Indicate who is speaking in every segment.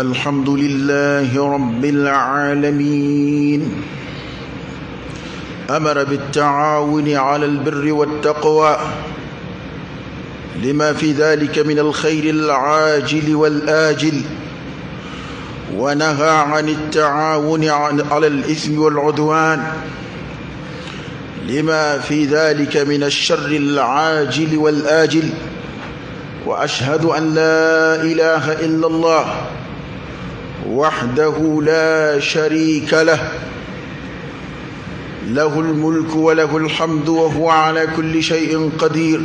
Speaker 1: الحمد لله رب العالمين أمر بالتعاون على البر والتقوى لما في ذلك من الخير العاجل والآجل ونهى عن التعاون على الإثم والعدوان لما في ذلك من الشر العاجل والآجل وأشهد أن لا إله إلا الله وحده لا شريك له له الملك وله الحمد وهو على كل شيء قدير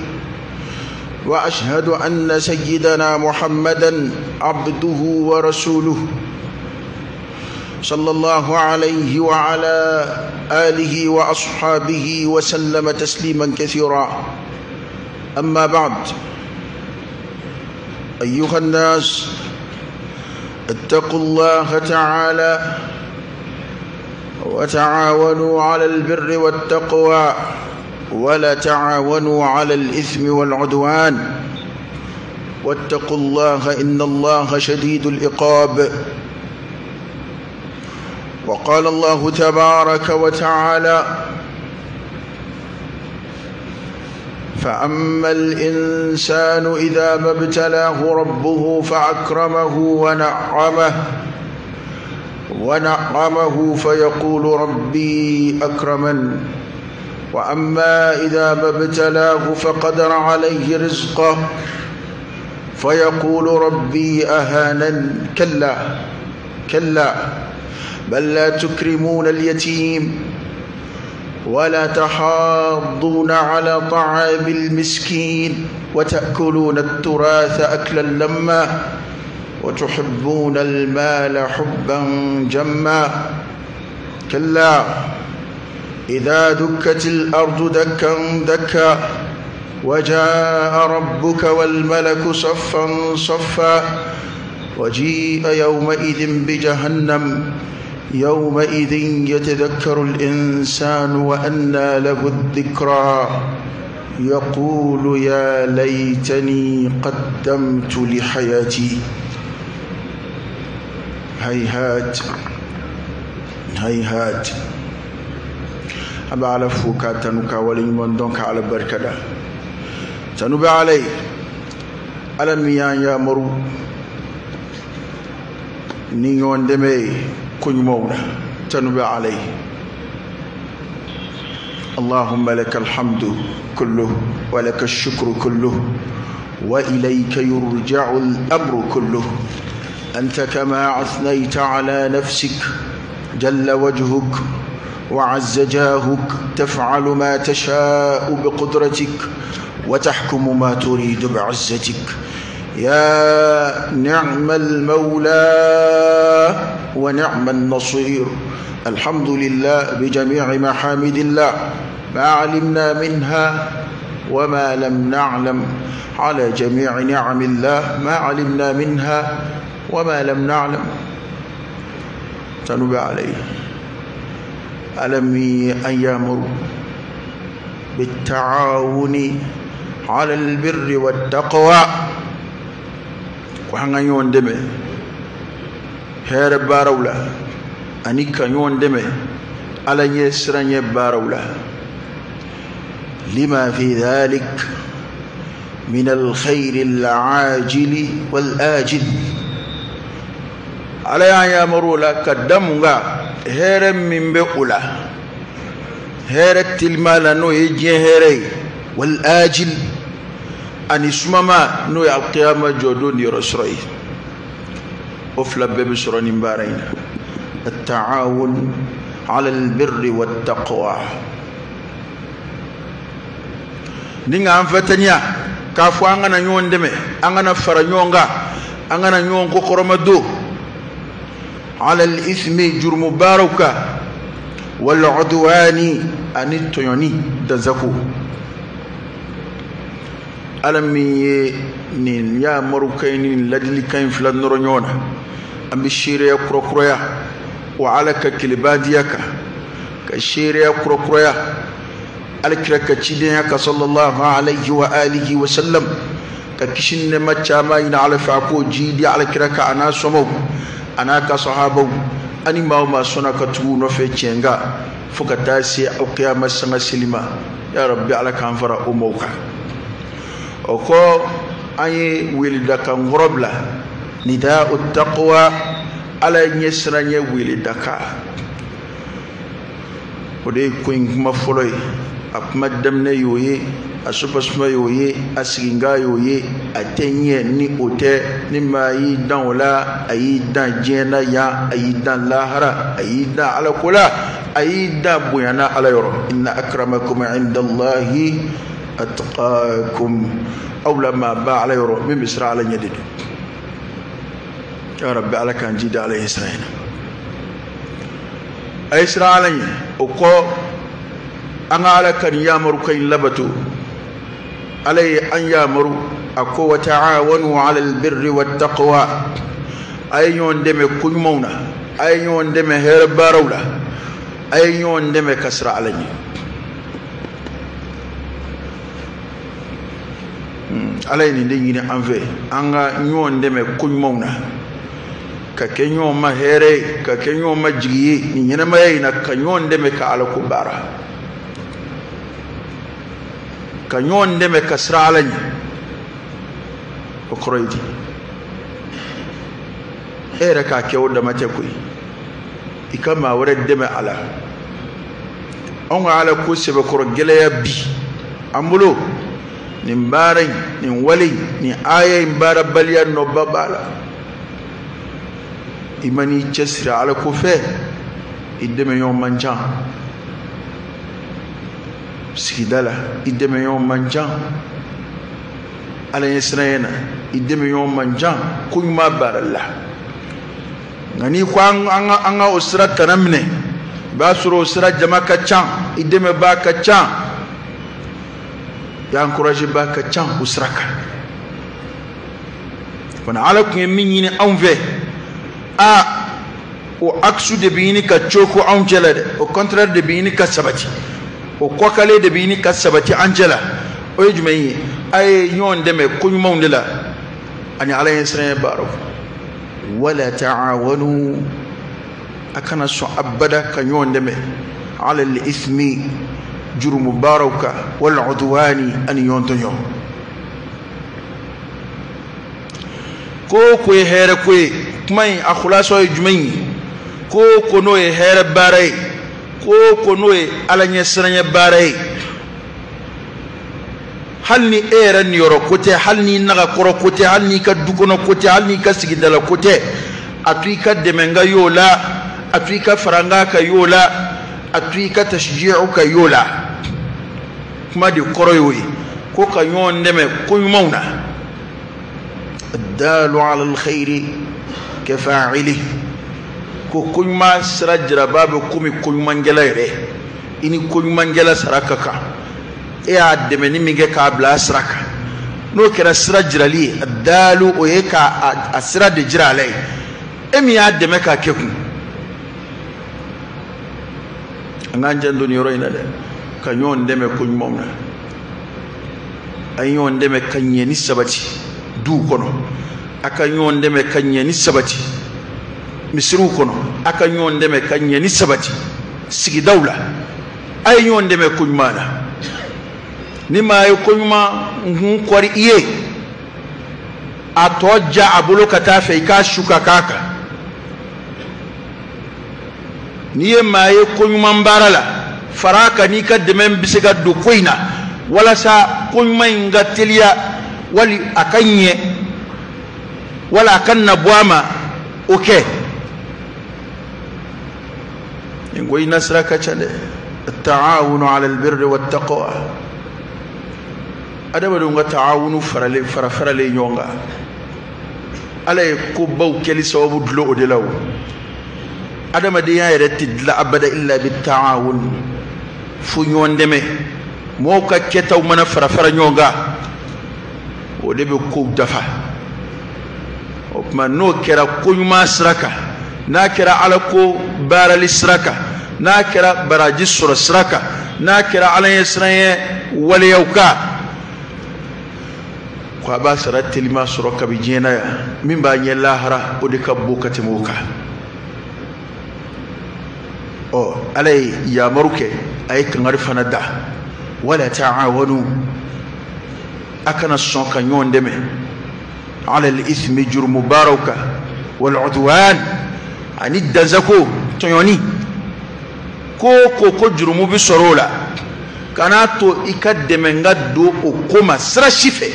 Speaker 1: وأشهد أن سيدنا محمدا عبده ورسوله صلى الله عليه وعلى آله وأصحابه وسلم تسليما كثيرا أما بعد أيها الناس اتقوا الله تعالى وتعاونوا على البر والتقوى ولا تعاونوا على الإثم والعدوان واتقوا الله إن الله شديد العقاب. وقال الله تبارك وتعالى فأما الإنسان إذا ما ابتلاه ربه فأكرمه ونعمه فيقول ربي أكرمن وأما إذا ما ابتلاه فقدر عليه رزقه فيقول ربي أهانن كلا بل لا تكرمون اليتيم ولا تحاضون على طعام المسكين وتأكلون التراث أكلا لما وتحبون المال حبا جما كلا إذا دكت الأرض دكا دكا وجاء ربك والملك صفا صفا وجيء يومئذ بجهنم يومئذ يتذكر الإنسان وأنى له الذكرى يقول يا ليتني قدمت لحياتي هيهات هيهات أبا على فوكا تنوكا وليمون دونك على بركة تنوبة علي ألم يا مرو نيون دمي كن مونا تنوبة علي اللهم لك الحمد كله ولك الشكر كله وإليك يرجع الأمر كله أنت كما أثنيت على نفسك جل وجهك وعز جاهك تفعل ما تشاء بقدرتك وتحكم ما تريد بعزتك يا نعم المولى ونعم النصير. الحمد لله بجميع محامد الله ما علمنا منها وما لم نعلم على جميع نعم الله ما علمنا منها وما لم نعلم تنوب عليه. ألم أن يأمر بالتعاون على البر والتقوى وحنا يوندمه هير بارولا أنيكا يوندمه على يسرن بارولا لما في ذلك من الخير العاجل والآجل على يأمر لك الدمغا هير من بقولا هير التلمال نو يجي هيري والآجل أن اسمما نو القيامة جودون يرسري أفلا ببسرون بارين التعاون على البر والتقوى نيغا أنفتنيا كافو أنغانا نيون دمي أنغانا فرانيونغا أنغانا نيون كوكورمدو على الإثم جرم باروكا والعدوان أن التيوني دزكو ألمي نين يا مروكين لدلي كاين فلان نورنيونا أم بشيريا كروكرويا وعلى كلباديك كشيريا كروكرويا الكركتشيديا صلى الله عليه وآله وسلم ka kishin ne machama ina ala fa ko jidi ala kiraka ana somo ana ka sahabo ani ma sona ka tu no fe chenga fuka tasi au qiyamah sanga silima ya rabbi ala kan fara umauka o ko ay wilda kan gorobla nida'ut taqwa ala nyesranye wilidaka ode ko ngma foloy akma damne yoye asupasma yoye asiginga yoye atenye ni ote ni mayi dan wala ayi dan jena ya ayi dan lahara ayi dan ala kula ayi dan buyana ala yoro inna akramakum indallahi atqakum aw lama ba ala yoro min bisra ala nyadid ya rabbi ala kan jida ala isra'il ay isra'il o ko angala kan yamaru kain labatu alay an yamaru ako wa ta'awanu 'ala al-birri wat-taqwa ay yon deme kuñmawna ay yon deme her barawla ay yon deme kasra alani alay ni de ñine anve anga yon deme kuñmawna ka kenyo ma here ka kenyo ma jigiye ni ñene mayina ka yon deme ka ala ko bara ka nyon deme kasra alani o kroidi era ka kewo da mate kuy ikama wore deme ala on ala ko sebe koro geleya bi ambulo ni mbaray ni wali ni aya mbara baliya no babala imani chesra ala ko fe ideme yon manjan sigidala ideme yon manjan ala yesrayna ideme yon manjan kunyma baralla ngani ko anga usra tanamne basuro usra jamaka chan ideme ba ka chan ya encourage ba ka chan usraka wana ala ko minni anve a o aksu de bini ka choko anjelade au contraire de bini ka sabati o kokale de bini ka sabati angela o yujmai ay yon deme kunyum ndela ani ala yesra baro wala ta'awanu akana so abada ka yon deme ala al-ithmi jurumu baraka wal udwani an yontonyo ko here ko mai akhlaso yujmai ko no here bare ko no ala nyesranya bare halni eran yoro kote halni naga koro kote halni ka dukono kote halni ka sigidala kote atuika demenga yola atuika faranga ka yola atuika tashji'u ka yola kuma di koro yoyi ko ka yon deme ko mauna الدال على الخير كفاعله كل ما سرجر باب كل منجلا يره إني كل منجلا سركك إيه عدمني ميجا كابلا سرك نو كرا سرجر لي الدال وهيك أسرد جرا لي إمي عدمك كيكون أنجان دنيا روينا ده كنيون دم كل ممنا أيون دم كنيني سبتي du kono aka nyonde me kanye ni sabati misru kono aka nyonde me kanye ni sabati sigi dawla ay nyonde me kunymana ni ma ay kunyma ngun kwari iye atoja abulo katafe ka shuka kaka ni ma ay kunyma mbarala faraka ni ka demem bisiga du koina wala sa kunyma ngatilia wali akanye wala akanna bwama okay ngoy nasraka chale التعاون على البر والتقوى adama do nga taawunu farale nyonga alay ko baw keli sababu dlo odelaw adama de yaayre tidla abada illa bit taawun fu nyondeme mo ka ketaw mana fara nyonga o debe ko dafa o kuma no kera kunyuma sraka na kera ala ko barali sraka na kera baraji sura sraka na kera ala yesraye wali yauka ko aba sara telima soro kabi jena ya min ba nya lahara o de kabbo katemoka o alay ya maruke ay kan arfana da wala ta'awanu akana son kan yonde me ala al-ithmi jurmu baraka wal udwan ani dazako toyoni ko jurmu bi sorola kana to ikaddeme ngaddo o koma sra shife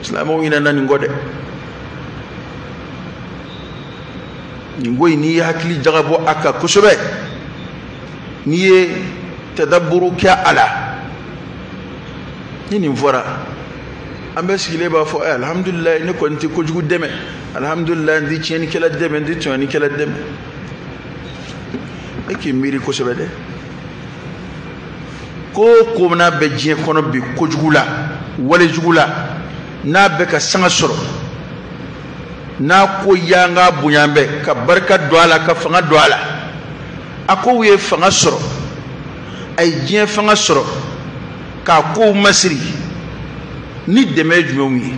Speaker 1: islamu ina nan ngode ngoy ni hakli jagabo aka kusube ni tadabburu ka ala ni mvora ambe sigile ba fo alhamdulillah ni konti ko jugu deme alhamdulillah ndi tieni kala deme ndi tieni kala deme e ki miri ko sebede ko na be je kono bi ko jugula wala jugula na be ka sanga soro na ko yanga bunyambe ka barka doala ka fanga doala ako wiye fanga soro ay je fanga soro ka ko masri ni deme jumomi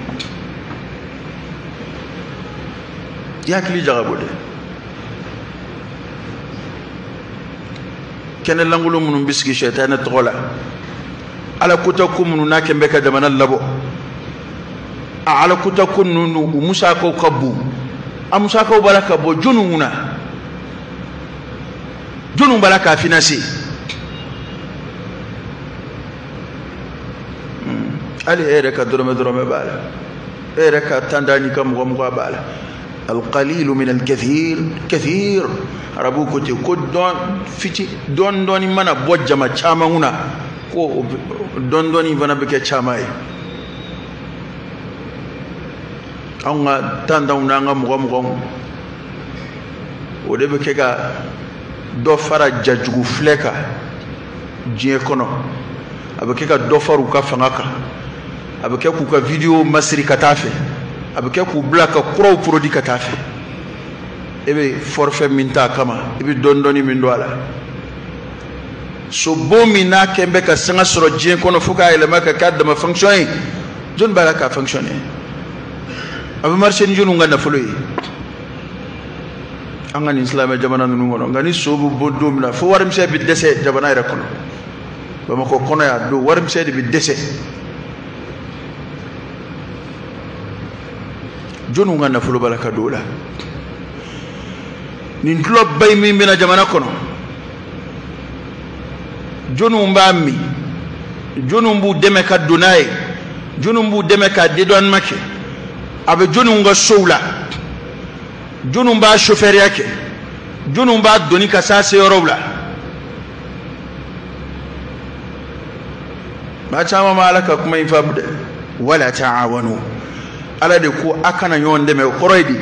Speaker 1: yakli jagabode kene langulu munum biski shaytan tola ala kutakum mununa kembe ka jamana labo ala kutakum nunu musa ko kabu amusa ko baraka bo jununa junun baraka finasi ali ereka drome bala ereka tandani kam gom ko bala القليل من الكثير كثير ربوكو تي كودون فيتي دون دوني مانا بوجما تشاما هنا كو دون دوني فانا بكي تشاماي أنا تانداونا مغم ودي بكيكا دو فرا جاجو فليكا جيه كونو أبكيكا دو فرو كافناكا أبكيكا كا فيديو مسري كتافي abike ku blaka kuro produit katafe ebe forfait minta kama ebe dondoni min doala so bomi na kembe ka sanga soro jien kono fuka ele maka kadda ma fonctionner jon bala ka fonctionner abu marché ni jonu ngana fuloyi angani islam jamana nunu ngono ngani sobu boddo mina fo warim se bi dese jamana ira kono bama ko kono ya do warim se bi dese jonu ngana fulo balaka dola nin club bay mi bina jamana kono jonu mbami jonu mbu deme ka dunaye jonu mbu deme ka dedon make abe jonu nga soula jonu mba chauffeur yake jonu mba doni ka sase yorobla ma chama malaka kuma infabde wala ta'awanu ala de ko akana yonde me koroydi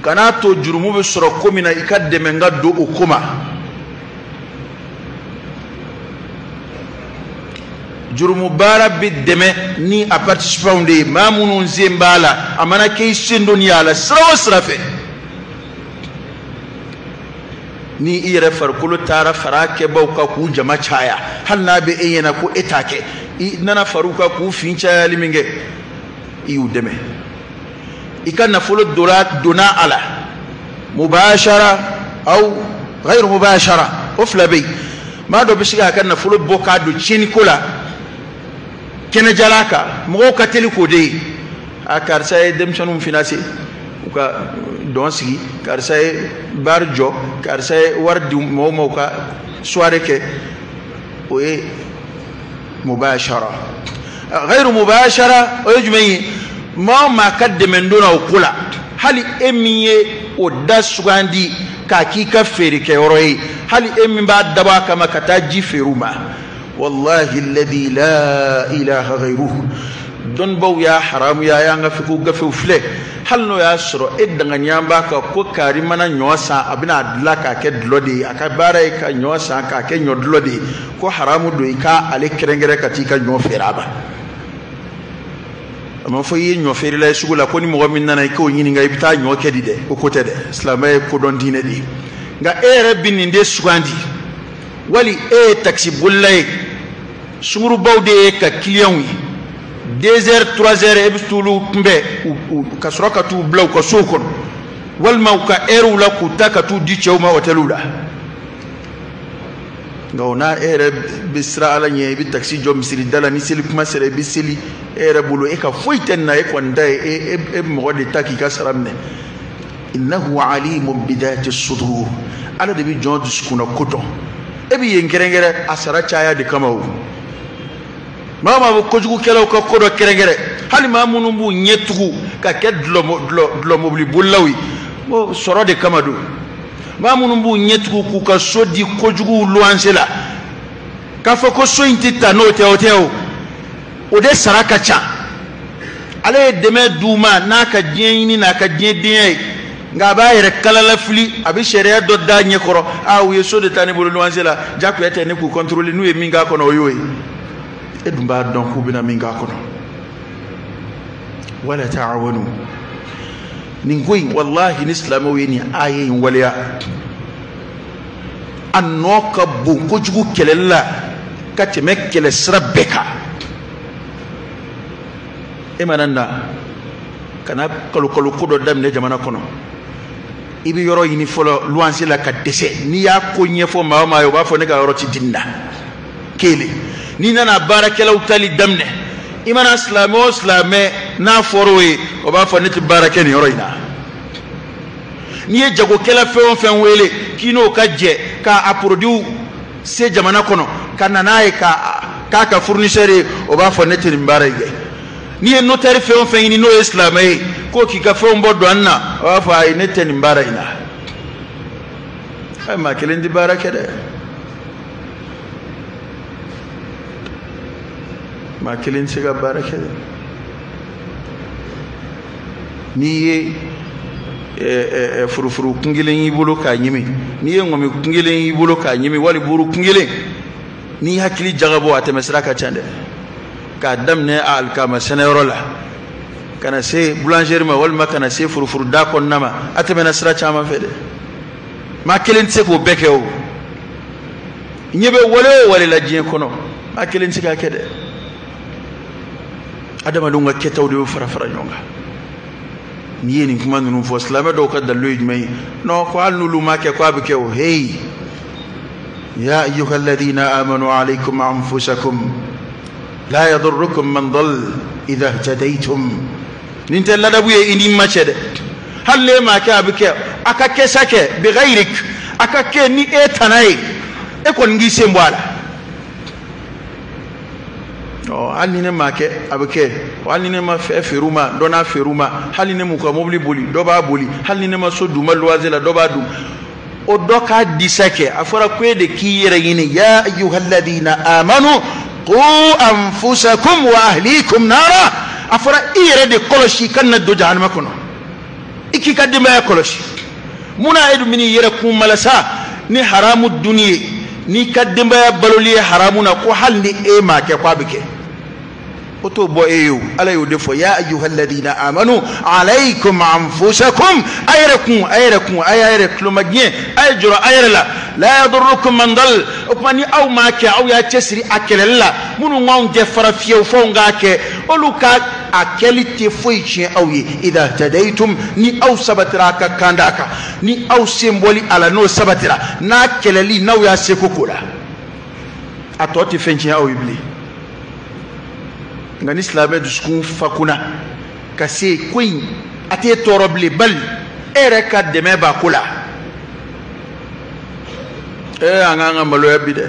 Speaker 1: kana to jurumu be soro komina ikadde me ngaddo o koma jurumu bara biddeme ni a participante mamunun zembala amana kay sendoni ala srafe ni ire farkulu tara farake bauka ku jama chaya halna be eyena ko etake nana faruka ku fincha liminge iu deme ikan nafulu dona ala mubashara au غير مباشرة أفلا بي ما دو بشيء كان نفلو بوكا دو تشين كولا كنا جلاكا موكا تلكو دي أكارساي دمشانو مفيناسي وكا دونسي كارساي بارجو كارساي وردي موكا سواريكي وي مباشرة غير مباشرة ويجمعي ما كد من دون وكولا هل إمي وداس غاندي كاكيكا فيريكي وروي هل إمي بعد دباكا ما كتاجي فيروما والله الذي لا إله غيره دون بو يا حرام يا يانغا فيكو غفو فلي هل نو ياسرو إدنا نيامباكا كو كاريمانا نيواسا أبنا دلاكا كدلودي أكبارا إكا نيواسا كاكي نيودلودي كو حرامو دو إكا علي كرنجرة كتيكا نيو فيرابا ama fo yi nyo feri la sugula ko ni mo min nana ko nyini nga ibita nyo kedi de ko kote de islamay ko don dine di nga ere bin nde sugandi wali taxi bullay sunguru bawde ka client wi 2 heures 3 heures ebstulu mbe kasroka tu blau ko sokon walma ka eru la kutaka tu dichoma hotelula ngona ere bisra ala nye bi taxi jo misiri dala ni seli kuma sere bisili ere bulu e ka foiten na e kwanda e mo de taki ka saramne innahu alimun bidati as-sudur ala de bi jondu skuna koto e bi yengerengere asara chaya de kamawu mama bo kojugu kelaw ka kodo kerengere hali ma munumbu nyetugu ka kedlo mobli bullawi mo soro de kamadu ma munumbu nyetugu ku ka sodi kojugu luansela ka fa ko so intita no teoteo o de saraka cha ale deme duma naka jeni naka jedie nga ba yere kala la fli abi sheria do da nyekoro a wo yeso de tane bolo luansela jaku ete ne ku contrôler nu e minga kono oyoy edumba donc bina minga kono wala ta'awunu ningoi wallahi islamu yini ayin waliya annoka bu ko jugu kelella kateme kele srabeka e mananda kana kalu kodo damne jamana kono ibi yoro yini folo luansi la ka dese ni ya ko nyefo mama yo ba fo ne ka yoro ti dinda kele ni nana barakela utali damne imana islame na forowe o ba fo ne ti barake ni yoro ina ni e jago kela fen wele kino ka je ka aproduce se jamana kono kana nae ka fournisseur o ba fo ne ti barake ni e notari fen ni no islame ko ki ka fen bodo anna o ba fo ay ne ti barake ina ay ma kelen di barake de ma kelin siga baraka ni furufuru kungilen yibulo ka nyimi ni ngomi kungilen yibulo ka nyimi wali buru kungilen ni hakili jagabo atemesra ka chande ka damne al kama senorola kana se boulangerie ma wal makana se furufuru da kon nama atemena sra chama fede ma kelin se ko bekeo nyebe wale la jien kono ma kelin siga kede adama lunga ketawde fara nyonga ni yeni kuma nunu fo islama do ka dallo yimay no ko alnu ma ke ko abike o hey ya ayyuhalladhina amanu alaykum anfusakum la yadurrukum man dal idha ihtadaytum ninte ladabuye indi machede halle ma ke abike aka kesake bi ghayrik aka ke ni etanay e kon ngi sembwala haline make abeke haline ma feruma dona feruma haline mu ko mobli boli do ba boli haline ma so duma loisela do ba dum o doka disake afara kwede kiyere yini ya ayyuhalladhina amanu qu anfusakum wa ahlikum nara afara ire de koloshi kanna do jahannama kono iki kadima ya koloshi muna edu mini yere kum malasa ni haramu duniya ni kadima ya baloli haramuna ko halni e make kwa bike oto bo eyo ala yo defo ya ayyuhalladhina amanu alaykum anfusakum ayrakum klumagien ayjura ayrala la yadurrukum man dal okmani aw make aw ya tesri akelella munu ngon je farafie fo ngake oluka akelite foichi awye idha tadaytum ni aw sabatira ka kandaka ni aw symboli ala no sabatira na keleli na ya sekokula atoti fenchi aw ibli ngani islame duskun fakuna kase queen ate toroble bal ere ka deme ba kula anganga malo yabide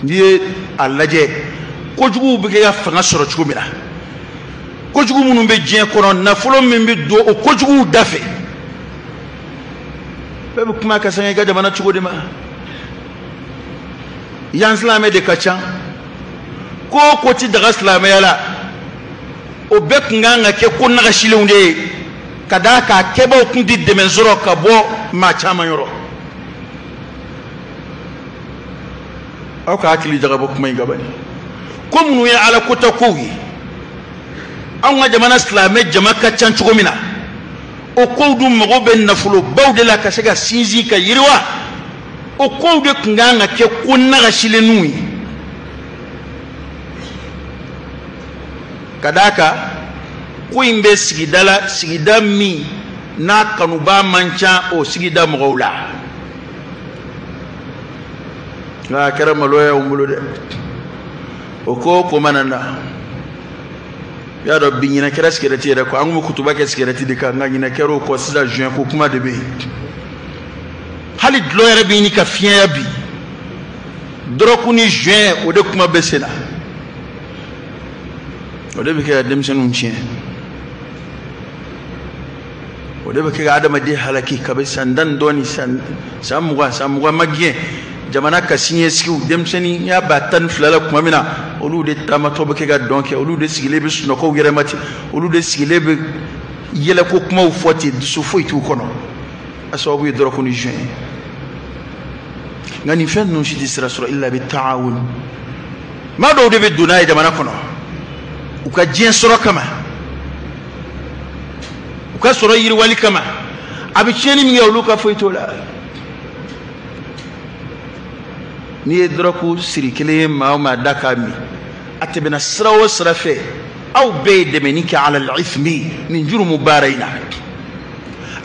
Speaker 1: ndiye allaje kojugu bige ya fanga soro chumira kojugu munu be jien kono na fulo membe do o kojugu dafe bebe kuma ka sanga ga jamana chugode ma yan islame de kacha ko ti daga islama yala o bek nganga ke ko naga shilunde kada ka kebo kundi de menzoro ka bo ma chama yoro aka akili daga bo kuma ngabani ko munu ya ala kota kowi an ga jamana islama jama ka can chugomina o ko dum mo ben nafulo bawde la ka sega sinzi ka yirwa o ko de nganga ke ko naga shilenu kadaka ko imbe sigidala sigida mi na kanuba mancha o sigida mugawla ga karama loya umulude o ko manana ya do binyina kera sikirati da ko angu kutuba ke sikirati de ka nganyina kero ko sisa juin ko kuma de be halid loya bini ka fiya bi drokuni juin o de kuma besela o de be ke demsenun chien o de be ke adama de halaki ka be sandan doni samugwa magien jamana ka sinye sikiu demseni ya batan flala kuma mina olu de tamato be ke ga donke olu de sigile be suno ko yere mati olu de sigile be yele ko kuma u foti su foitu kono aso bu yedro ko ni juin ngani fen no shidi sira sura illa bi ta'awun ma do de be dunay jamana kono u ka jien sura kama u ka sura yiri wali kama abi cheni mi olu ka foito la ni droku sirikile ma dakami atebena srawo srafe au bayde menika ala al-ithmi min jurum mubarayna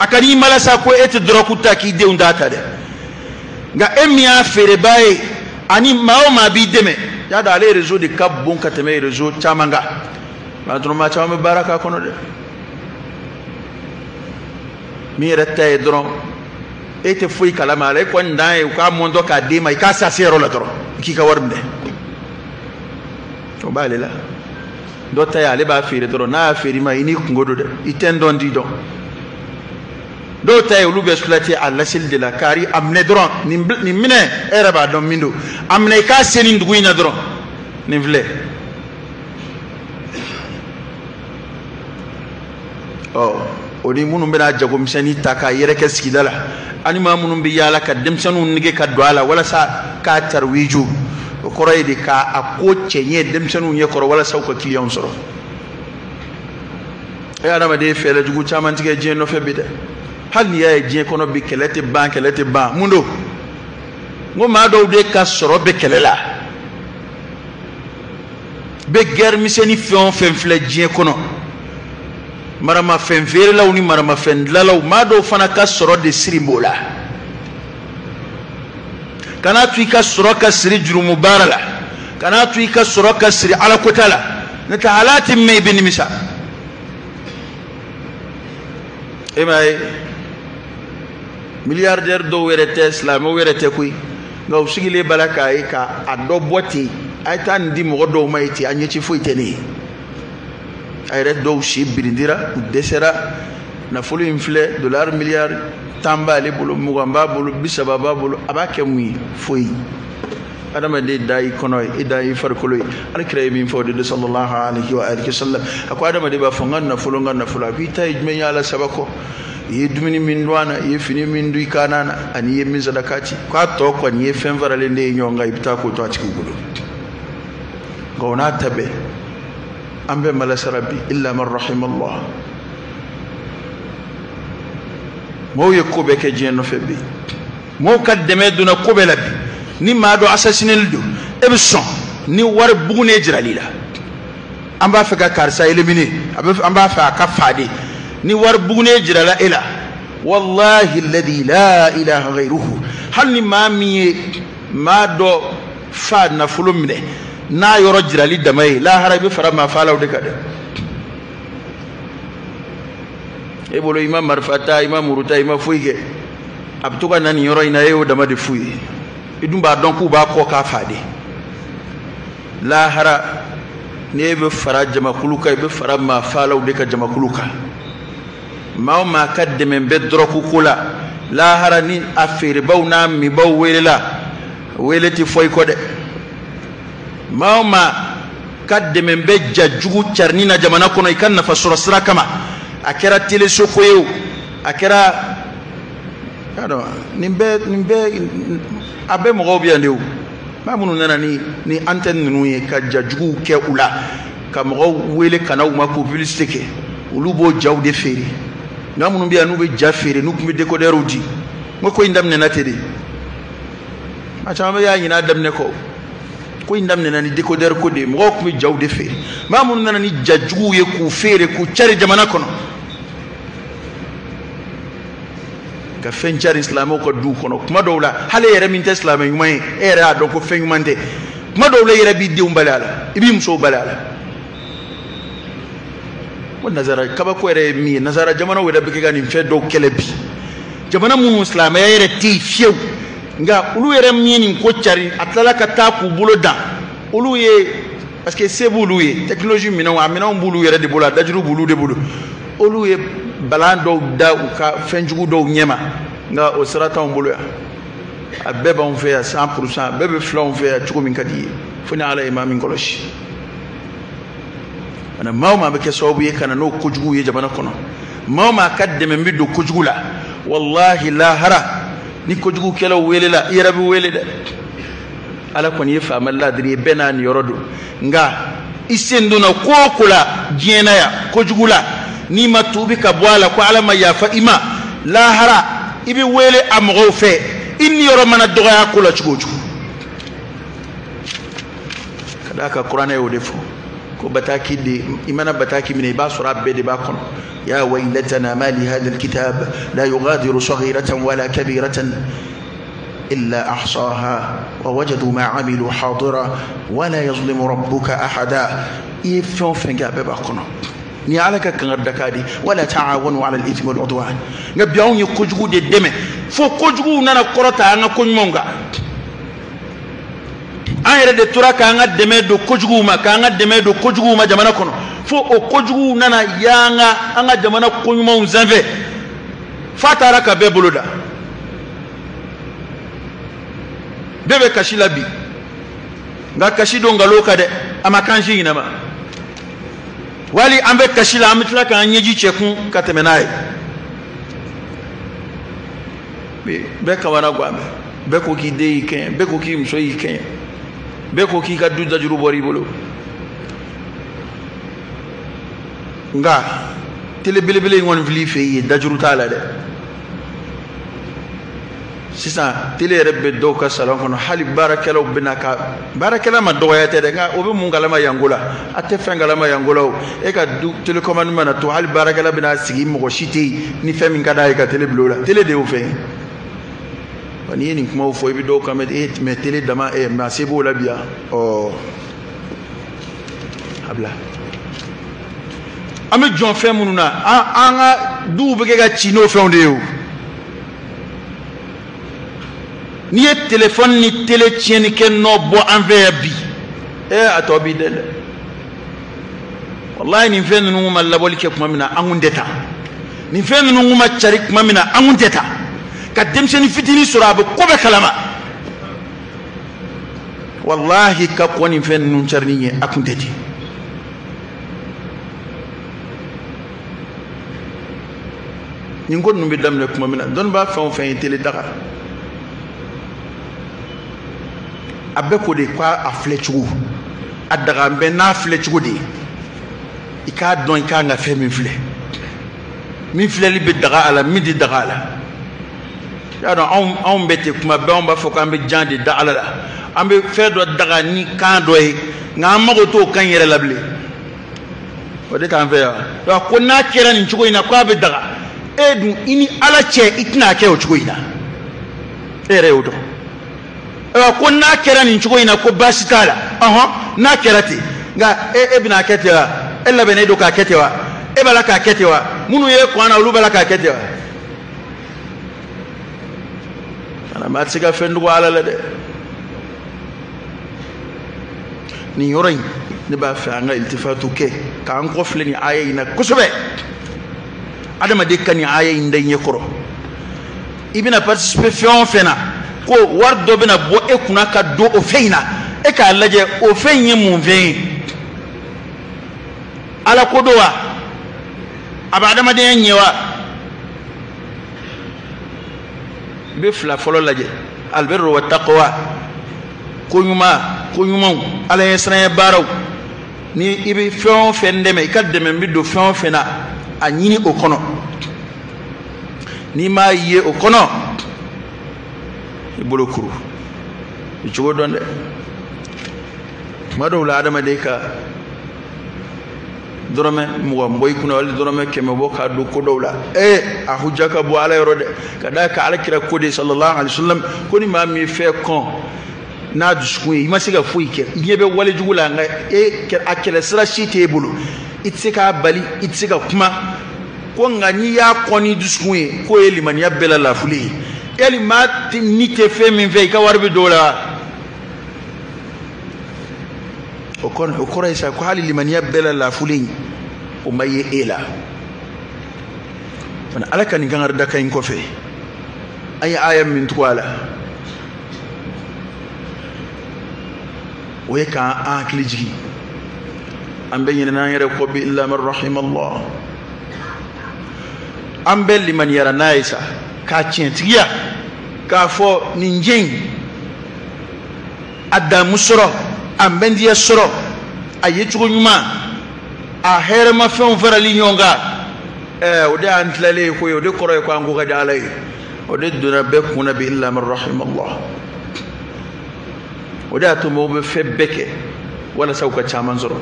Speaker 1: akani malasa ko et droku takide undata de nga emia fere bae ani ma bi deme ya da le réseau de cap bon kateme réseau chamanga ma droma chama baraka kono de mi retta e dron ete foi kalama ale ko ndai ka mondo ka de mai ka sa sero la dron ki ka warmde to balela do tay ale ba fere dron na fere mai ni ngodo de itendon di don do tay lu be sulati alla sil de la kari amne dron ni mine era ba don mindo amne ka seni nduguina dron ni vle oh oni munum bena jago misani taka yere ke skidala ani ma munum bi yala ka demsanu nige ka doala wala sa ka tarwiju ko rayde ka ako cenye demsanu nye ko wala sa ko kiliyon soro ya dama de fele jugu chaman tige je no febide hal ni ya je kono bi kelete ban mundo ngo ma do de ka soro be kelela be ger misani fon fle je kono marama fen vere law ni marama fen lalaw ma do fana ka soro de sirimbola kana tu ka soro ka siri juru mubarala kana tu ka soro ka siri ala kotala nata halati me bin misa emay milliardaire do were Tesla mo were te kuy ngaw sigile balaka ay ka ado boti ay tan di mo do mayti anye ci foyteni ay ret do shi birindira desera na fulu infle dollar milliard tamba le bulu mugamba bulu bisababa bulu abake muy foyi adama de dai konoy e dai farkoloy alkray min fawde de sallallahu alaihi wa alihi wasallam ako adama de ba fongan na fulu bi tay me yala sabako ye dumini min duana ye fini min du kanana ani ye min sadakati ko to ko ni fen varale de nyonga ibta ko to atiku gudu gona tabe ambe malas rabbi illa man rahimallah mo ye ko be ke jeno febbi mo kaddeme duna ko be labi ni ma do assassinel do e be son ni war bugune jiralila amba fa ka karsa elimine amba fa ka fade ni war bugune jirala ila wallahi alladhi la ilaha ghayruhu hal ni ma do fa na fulumne na yoro jirali damay la harabi farama falaw de kade e bolo imam marfata imam muruta imam fuige abtuga nan yoro ina yew dama de fuyi idumba donc ba ko ka fade la hara ne be fara jama kuluka be farama falaw de ka jama kuluka ma kaddeme be droku kula la hara ni afere bawna mi baw welela weleti foy ko de mauma kaddeme be jajugu charnina jamana kono ikan na fasura sira kama akera tele sokoyo akera ado nimbe abe mo gobi andew ma munu nana ni antenne nuye ka jajugu ke ula ka mo wele kana uma ko publicité ke ulubo jawde feri ngamunu biya nube jafere nukumbe decoder udi ngoko indam ne natede acha ya nyina adam ne ko ko indam ne nani décodeur ko de mo ko mi jawde fe ma mun nana ni jajju ye ku fere ku cari jamana kono ka fen cari islamo ko du kono kuma dowla hale yere min ta islamo yumay era do ko fen yumante kuma dowla yere bi de umbalala ibi muso balala won nazara kaba ko yere mi nazara jamana weda bi ga ni fe do kelebi jamana mun islamo yere ti fiew nga ulu yere mini ko cari atlala ka ta ku bulo da ulu ye parce que c'est bulu ye technologie mina bulu yere de bula dajuru bulu de bulu ulu ye balando da u ka fenjugu do nyema nga o sirata on bulu ya abeba on fait à 100% bebe fla on fait à tuko min kadi funa ala imam ngoloshi ana mawma be ke sobu ye kana no kojugu ye jabana kono mawma kadde me mbiddo kojugu la wallahi la hara ni kojugu kela welela yarabi welede ala kon yefa amalla diri benan yorodo nga isenduna kokula jena ya kojugula ni matubi ka bwala ko ala ma yafa ima la hara ibi wele amgo fe inni yoro mana doga kula chugoju kadaka qur'ana yo defo ko bataki de imana bataki mine ba sura be de ba kon ya waylatana ma li hadha alkitab la yughadiru saghiratan wala kabiratan إلا أحصاها ووجدوا ما عملوا حاضرا ولا يظلم ربك أحدا يفهم فنجا بباقنا نيالك كنردكادي ولا تعاونوا على الإثم والعدوان نبيعون يكجغو دي دمي فو كجغو نانا قرطا أنا كن مونغا أنا دي ترى كانا دمي دو كجغو ما كانا دمي دو كجغو ما جمانا كنو فو كجغو نانا يانا أنا جمانا كن مون زنفي فاتارك ببلو دا bebe kashi labi nga kashi do ngalo kade ama kanji inama wali ambe kashi la amitla kan nyeji chekun katemenaye be kawana gwame be ko ki de iken be ko ki mso iken be ko ki ka du dajuru bori bolo nga tele bele ngon vli fe dajuru tala de sisa tele rebe do ka salon kono hali barakelo binaka barakela ma do yate de nga obi mungala ma yangola ate fengala ma yangola e ka du telecommande mana to hali barakela bina sigi mo shiti ni femi kada e ka tele blola tele de o fe wani ni kuma o fo bi do ka me tele dama e ma sebo la bia o habla ame jon fe mununa anga du be ga chino fe onde o ni téléphone ni télé tieni ken no bo envers bi atobi dele wallahi ni fen nu ma laboli ke kuma mina angundeta ni fen nu ma charik kuma mina angundeta ka demseni fitini surabe ko be kalama wallahi ka ko ni fen nu charni akundeti ni ngon nu bi damle kuma mina don ba fa fen télé daga abe ko de kwa aflechugo adaga mbe na aflechugo de ika don ika nga fe min fle li be daga ala midi daga ala ya don on bete kuma be on ba fo kan be jande da ala la ambe fe do daga ni kan do e nga mago to kan yere lable o de kan fe ya do ko na kera ni chugo ina kwa be daga edu ini ala che itna ke o chugo ina ere o do ko na kera ni chugo ina ko basitala na kerati nga bina ketewa ella bene do ka ketewa e bala ka ketewa munu ye ko ana ulu bala ka ketewa ana matsiga fendu ala la de ni yoray ne ba fa nga iltifatu ke ka an ko fleni aya ina kusube adama de kani aya inde nyekoro ibina participation fena ko wardo bena bo e kuna ka do o feina e ka laje o fenye mun vein ala kodowa abada ma de nyewa be fla folo laje albirru wat taqwa kunyuma ala yesra baraw ni ibi fon fendeme kademe mbido fon fena anyini okono ni ma ye okono ibolo kuru ichugo donde madola adama de ka dorome mo mboy kuna wal dorome keme boka do ko dowla a hujjaka bo ala yorode kada ka ala kira ko de sallallahu alaihi wasallam ko ni ma mi fe kon na duskun yi masiga fuike yebe wale jugula nga akele sira shite bulu itsika bali itsika kuma ko ngani ya koni duskun ko eliman ya bela la fuli elimat ni te fe min ve ka warbe dola o kora isa ko hali liman ya bela la fuli o maye ela wana alaka ni gangar da kayin ko fe ay ayam min twala ويكا أكل جي أم بيننا يرقب إلا من رحم الله أم بل من يرى نايسا كاتشين تيا كافو نينجين أدا مسرو أم بندي السرو أيتو نما أهير ما فيهم فرالي نيونغا ودي أنتلالي خوي ودي قرأي كوانغو غدا علي ودي دونا بكونا بإلا من رحم الله ودا تمو بفبك ولا سوك تشامان زرو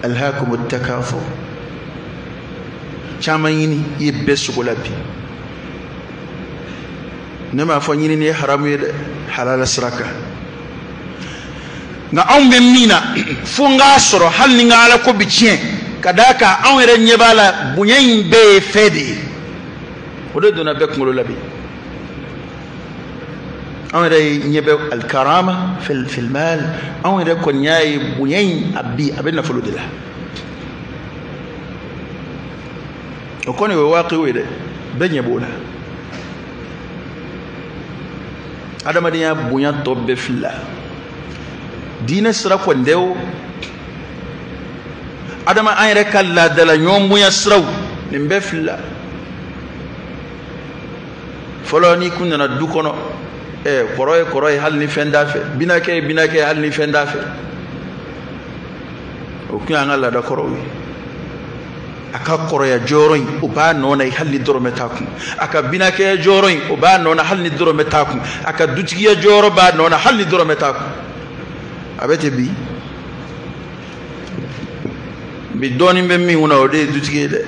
Speaker 1: الهاكم التكاثر تشاميني يبس غلبي نما فنيني ني حرام حلال سركا nga ombe mina funga soro hal ni ngala ko bitien kadaka awere nyebala bunyen be fedi odo dona bek ngolo labi أمري نيبه الكرامة في المال أمري كنياي بوين أبي أبينا فلود الله وكوني واقعي ويده بني بولا هذا ما ديا بوين توب في الله دين سرا كونديو هذا ما أمري كلا دلا يوم بوين سرا نبى في الله فلاني كنا ندوكنا koroy hal ni fenda fe binake hal ni fenda fe o kiyanga la da korowi aka koroya joroy o ba nona hal ni doro metakum aka binake joroy o ba nona hal ni doro metakum aka dutiya joro ba nona hal ni doro metakum abete bi doni be mi una o de dutiye de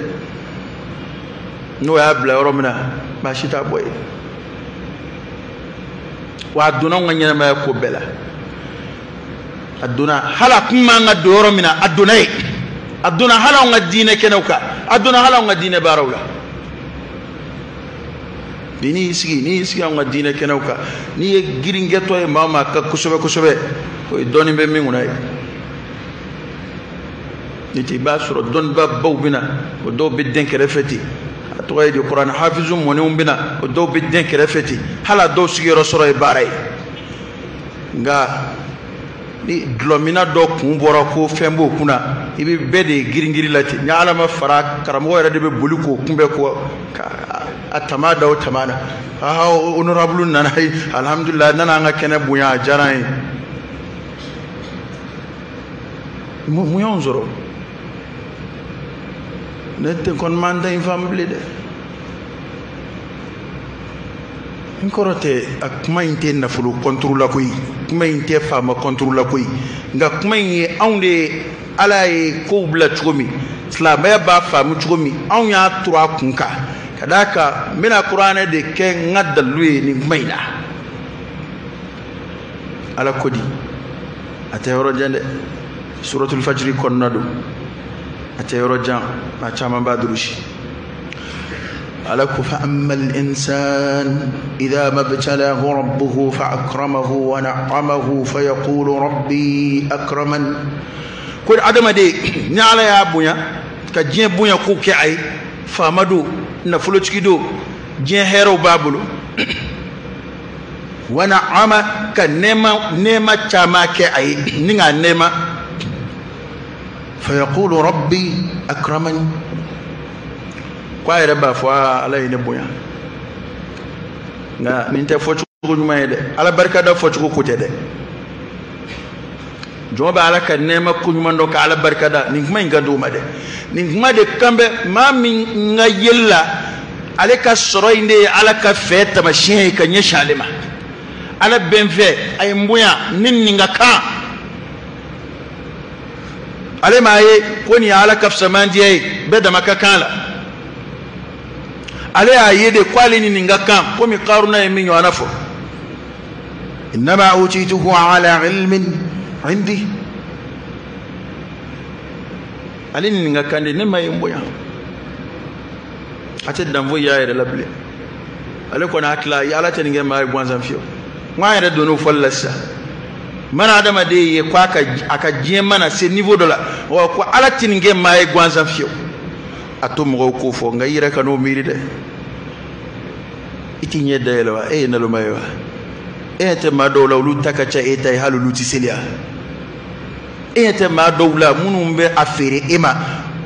Speaker 1: no ya bla romna ba shita boy وادونا غنينا ما يكو بلا ادونا هلا كما ندورو منا ادونا هلا ندينه كنوكا ادونا هلا ندينه بارولا ni sigi ندينه كنوكا ni giringeto e mama ka kusobe o doni be minguna ni ti basuro don ba bawbina o do be denkere feti توي دي القران حافظ منهم بنا ودو بدين كرفتي هلا دو سيغي رسول باري nga ni glomina do kumbora ko fembo kuna ibi bede giringiri lati nyaala ma fara karamo wara de be buliko kumbe ko atamada o tamana honorable nana alhamdulillah nana nga kene buya jaran mu yonzoro nete kon manda infamble de inkorote akuma inte na fulu contrôle ko yi kuma inte fama contrôle ko yi nga kuma yi awnde alay ko bla chomi islam ba famu chomi awn ya tura kunka kadaka mina qur'ana de ke ngadalwe ni mayna ala kodi atayoro jande suratul fajr konnadu atayoro jam ma chama badrushi alako fa amma al insan idha mabtalahu rabbuhu fa akramahu wa na'amahu fa yaqulu rabbi akraman ko adama de nyaala ya bunya ka jien bunya ko ke ay famado na fulo cikido jien hero babulo wa na'ama ka nema chama ke ay ninga nema فيقول ربي أكرمن كواي ربا فوا على ينبويا نا نينتا فوتشو نيما يد على بركة دا فوتشو كوتي دي جوابا على كنيما كنيما دوك على بركة دا نينكما ينغدو ما دي نينكما دي كامبي ما من يلا على كسروين دي على كفيت ماشين كنيشالما على بنفي أي مبويا نينغا كان ale ma ye ko ni ala kafsaman diye be da makakala ale aye de kwali ni ninga kam ko mi qaruna e min yana fo inma utituhu ala ilmin indi ale ni ninga kande ne may mboya ate damvo yaire labli ale ko na atla ya ala teninge may bonzam fio ngayre do no follassa mana adama de ye kwa aka jien mana se niveau de la ko ala teninge may bonzam fio atum go ko fo ngayire kanu miri de iti nyede lewa e na lo mayo e te ma do lawlu takacha e tay halulu ti selia e te ma do la munumbe afere ema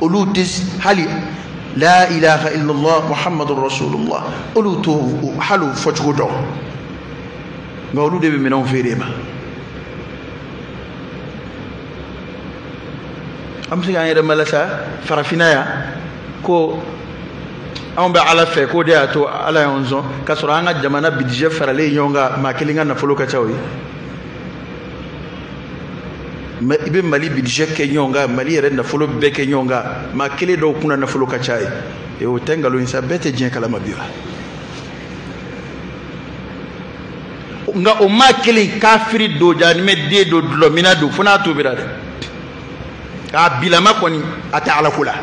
Speaker 1: olutis hali la ilaha illa allah muhammadur rasulullah oluto halu fotgodo ngawlu de be menon fere ma am si gagne de malasa farafina ya ko on be ala fe ko de ato ala yonzo kasura nga jamana bidje farale nyonga makilinga na folo ka chawi ma ibe mali bidje ke nyonga mali re na folo be ke nyonga makile do kuna na folo ka chai e o tengalo insa bete jien kala mabiwa nga o makili kafiri do jani me de do lomina do funa to birade ka bilama koni ata ala kula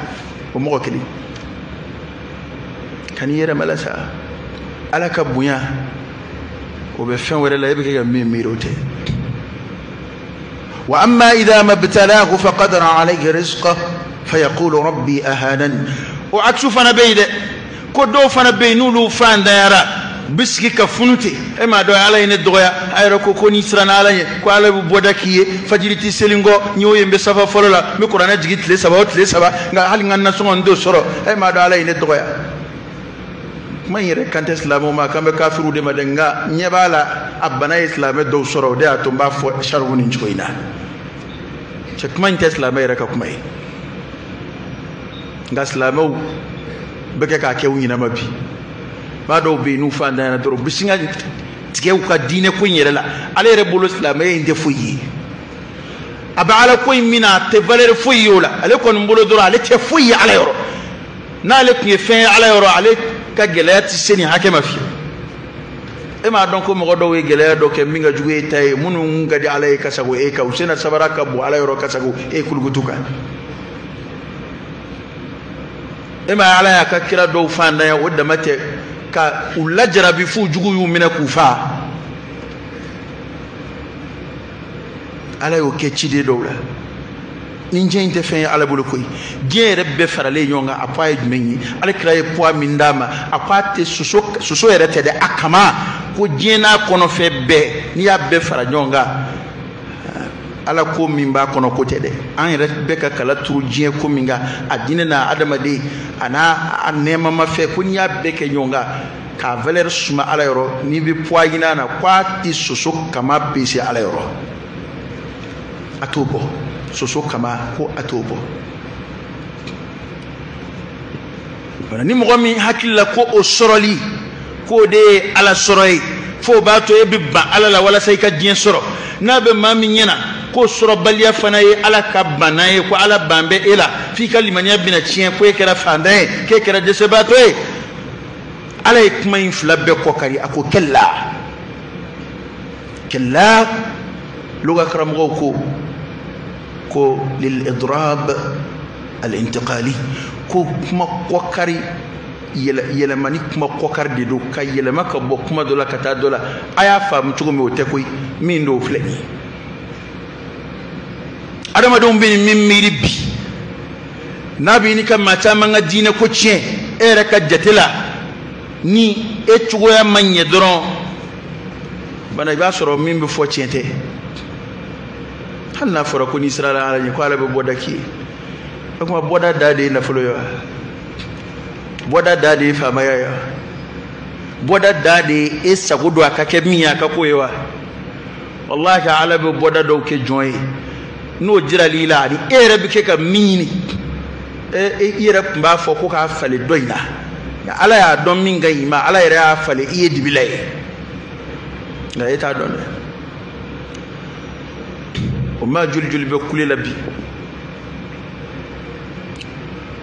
Speaker 1: o mo kili kan yere malasa ala ka bunya o be fen were la yebe ke mi mirote wa amma idha mabtalahu faqadara alayhi rizqahu fayaqulu rabbi ahanan o aksu fana beide ko do fana beinulu fanda yara biski ka funute e ma do ala ine doya ayro ko koni srana ala ko ala bu bodakiye fajiriti selingo nyoye mbe safa folola mi qur'ana jigitle saba nga hal nganna songon do soro e ma do ala ine doya mayre kante islamo ma kambe kafiru de madenga nyebala abana islame do soro de atumba fo sharwuni nchoina chek man islame reka kumai nga islamo beke ka kewuni na mabi bado be nu fanda na doro bisinga tike ka dine ko nyere la ale re bolo islame inde fuyi aba ala ko mina te valeur fuyi yola ale ko mbolo doro ale te fuyi ala yoro na ale ku fe ala yoro ale ka gelati seni hakema fi e ma donc mo do we gelaya do ke minga juwe tay munu ngadi alay kasago e ka usena sabaraka bu alay ro kasago e kulgutuka e ma alaya ka kira do fanda ya wadda mate ka ulajra bi fu jugu yu mina kufa alay o ke chide do la ninje inte fen ala bulu koy diere be farale nyonga apaye menyi ala kraye poa mindama apate suso erete de akama ko diena kono fe be ni ya be fara nyonga ala ko mimba kono ko tede an rete be ka kala turu die ko minga adine na adama de ana anema ma fe ko ni ya be ke nyonga ka valeur suma ala yoro ni bi poa yina na kwati suso kama pesi ala yoro atobo soso kama ko atobo bana ni mo mi hakilla ko o soroli ko de ala soroi fo ba to e bibba ala la wala sai ka dien soro na be mami nyena ko soro baliya fana ye ala ka banaye ko ala bambe ela fi kalimanya bina chien ko e kera fandaye ke kera de sebato e ala ikma infla be ko kari ako kella luga karam ko lil idrab al intiqali ko kuma kokari yele mani kuma kokar de do kay yele maka bo kuma do la kata do la aya fam tugo mi wote koy min do fleni adama do be min miri bi nabi ni kam mata manga dina ko cien ere ka jatela ni e tugo ya manye doron bana ba soro min be fo ciente halna fora ko ni israila ala ni ko ala be bodaki kuma boda dade na fulo yo boda dade fa maya boda dade e sagudo akake miya ka koyewa wallahi ala be boda do ke joy no jira lila ni ere bi ke ka mini e ire mba fo ko ka fale doina ya ala ya don min gai ma ala ya fale iye dibilai na eta don o ma juljul be kulila bi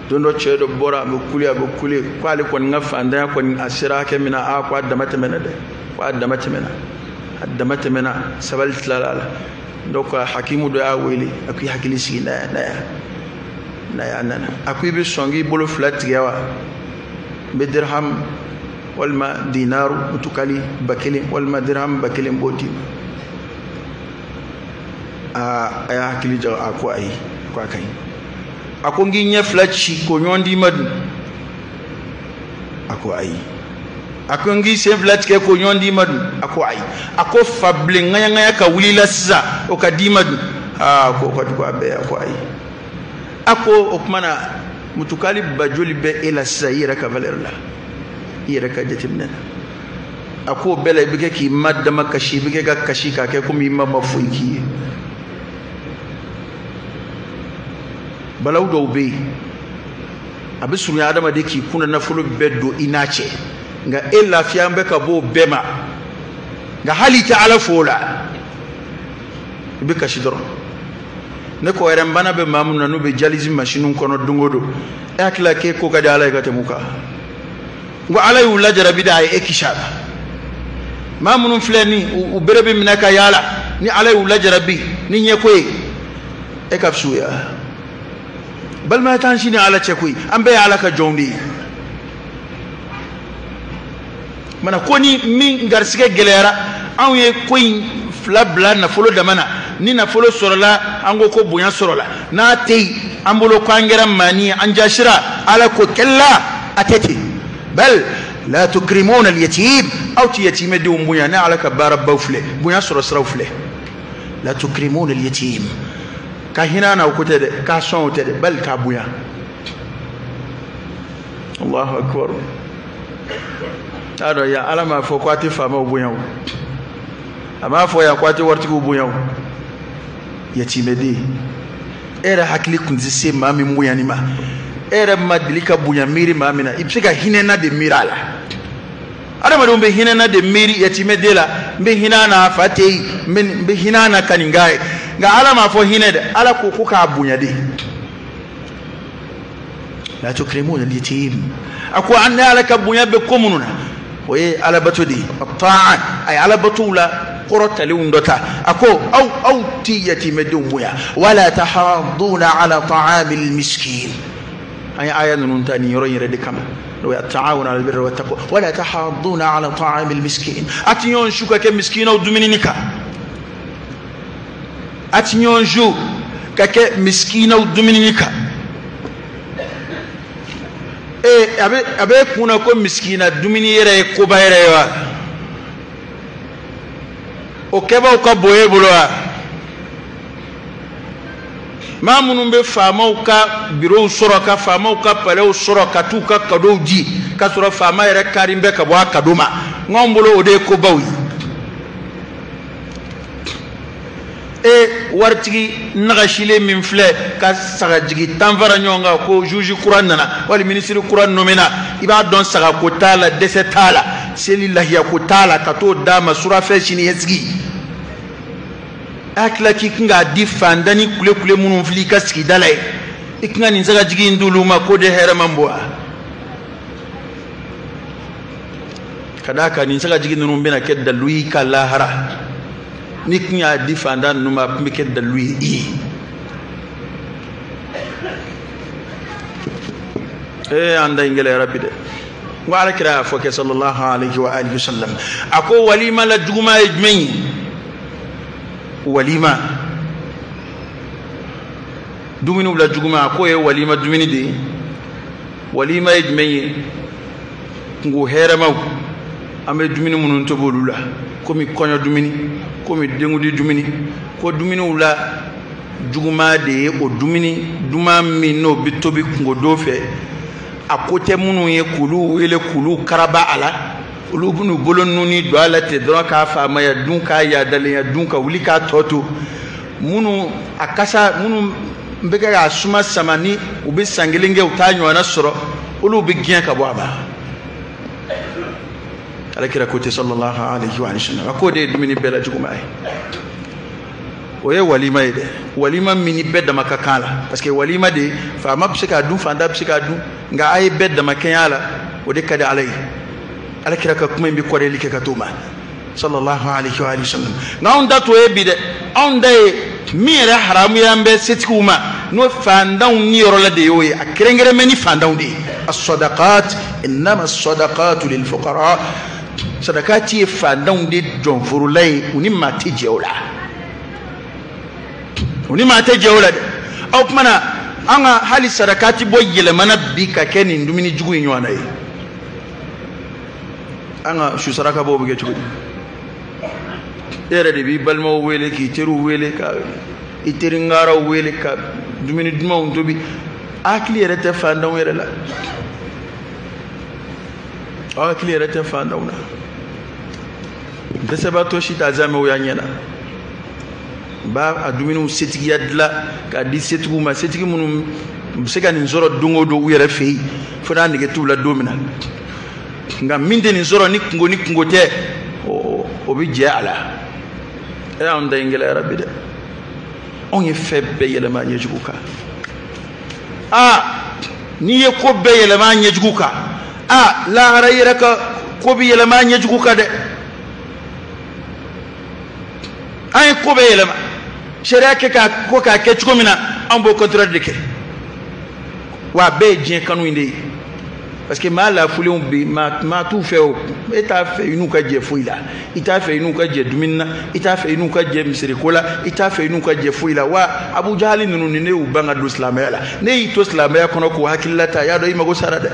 Speaker 1: dondo chedo bora be kuli kwali kon ngafanda kon asira ke mina a ko adamata mena de ko adamata mena sabal tlala donc hakimu do aweli akui hakili sigina na ya nana akui be songi bolo flat yawa be dirham wal ma dinar mutukali bakili wal ma dirham bakili mboti aya hakili jaw ako ai ko kai ako ngi nya flatchi ko nyondi madu ako ai ako ngi se flat ke ko nyondi madu ako ai ako fable ngaya ka wulila siza o ka di madu ko abe ako ai ako okmana mutukali bajoli be ela sayira ka valerla yira ka jetimna ako bela bige ki madda makashi bige ga kashi ka ke kuma imma mafuiki balaw do be abisuru ya adama de ki kuna na fulu beddo inace nga ella fiambe ka bo bema nga halita ala fola be kashi doro ne ko ere mbana be mamuna no be jalizi machine kono dungodo akla ke ko ga dala ga temuka ngo ala yu la jarabi da e kishaba mamunun flani u berebe minaka yala ni ala yu la jarabi ni nyekoy e kafsuya bal ma tanshini ala chekoy ambe ala ka jondi mana koni min garsige gelera anwe koy flabla na folo damana ni na folo sorola ango ko bunya sorola na tei ambolo kwangera mani anjashira ala ko kella ateti bal la tukrimuna al-yatim aw yatim de bunya na ala ka barabba fle bunya soro srawfle la tukrimuna al-yatim ka hina na ko tede ka son tede bal ka bunya Allahu akbar ado ya ala ma fo kwati fama bunya ama fo ya kwati warti ko bunya yatimede era hakili kunzi se mami mbuya nima era madilika bunya miri mamina ipsika hinena de mirala ada madumbe hinena de miri yatimede la mbe hinana fatei mbe hinana kaningae nga ala ma fo hinede ala kukuka bunya de la tukrimuna al-yatim akwa anna ala ka bunya be komununa oye ala batudi at-ta'a ay ala batula قرط لوندتا أكو أو تيتي مدوميا ولا تحاضون على طعام المسكين أي آية نونتاني يروي ردكم لو التعاون على البر والتقوى ولا تحاضون على طعام المسكين أتنيون شوكا كمسكين أو دومينيكا أتنيون جو كمسكين أو دومينيكا إيه أبي كونا كم مسكينة دوميني يرى كوبا يرى o keba ka boye buloa ma munun be fama ka biro soro ka fama ka pale soro ka tu ka kadoji ka soro fama ere karimbe ka bo akadoma ngombulo ode ko bawi e wartigi nagashile min fle ka saga jigi tanvara nyonga ko juji Qur'an nana wal ministre Qur'an nomena iba don saga ko tala dese tala selillahi ya ko tala ka to dama sura fe shini yesgi akla ki kinga difanda ni kule munun fli kaski dalai ikinga ni saga jigi nduluma ko de hera mamboa kadaka ni saga jigi nunun bena kedda lui kala hara ni kinga difanda numa pike da lui anda ingele rapide wa alakira foke sallallahu alaihi wa alihi wasallam ako walima la duguma ejmeni walima dumini la duguma ako e walima dumini de walima ejmeni ngo herama ame dumini munun to bolula komi konyo dumini komi dengudi dumini ko dumini ula duguma de o dumini duma mi no bitobi ngo dofe akote munu ye kulu wele kulu karaba ala ulu bunu bolon nuni do ala te dron ka fa ma ya dun ka ya dalen ya dun ka wuli ka toto munu akasa munu mbega ya suma samani ubi sangilinge utanyo na soro ulu bi gien ka boaba alakira kote sallallahu alaihi wa sallam akode dumini bela juguma ay oye walima ide walima mini bedda makakala parce que walima de fa mabsika dun fa ndabsika dun nga ay bedda makanyala o de kada alay alakira ka kuma mbi kore like ka tuma sallallahu alaihi wa sallam nga on dato e bide on day mire haramu yambe setikuma no fa ndaw ni rola de yoy akrengere meni fa ndaw de as-sadaqat inma as-sadaqatu lil fuqara sadaqati fa ndaw de jon furulay uni mati jewla uni mate jewla de aw mana anga hali sadakati boyele mana bika keni ndumini jugu nywana yi anga shu sadaka bobu ge chugo ere de bi balmo wele ki teru wele ka iteri ngara wele ka dumini duma untobi akli ere te fanda were la akli ere te fanda una de sabato shita zame wo yanyana ba aduminu setigi yadla ka di setigu ma setigi munum sega ni zoro dungo do uyere fei fona nige tubla domina nga minde ni zoro ni kungo te o bi je ala era on da ingela rabbi de on ye febbe yele ma nyejuka ni ye ko be yele ma nyejuka la harayira ka ko bi yele ma nyejuka de ay ko be yele ma sharia ke ka ko ka ke chukomina ambo contradike wa be jien kanu inde parce que mala fule on be ma tout fait eta fait inu ka je fuila ita fait inu ka je dumina ita fait inu ka je misrikola ita fait inu ka je fuila wa abu jahali nunu ne u banga do islamela ne to islamela kono ko hakillata ya do imago sarade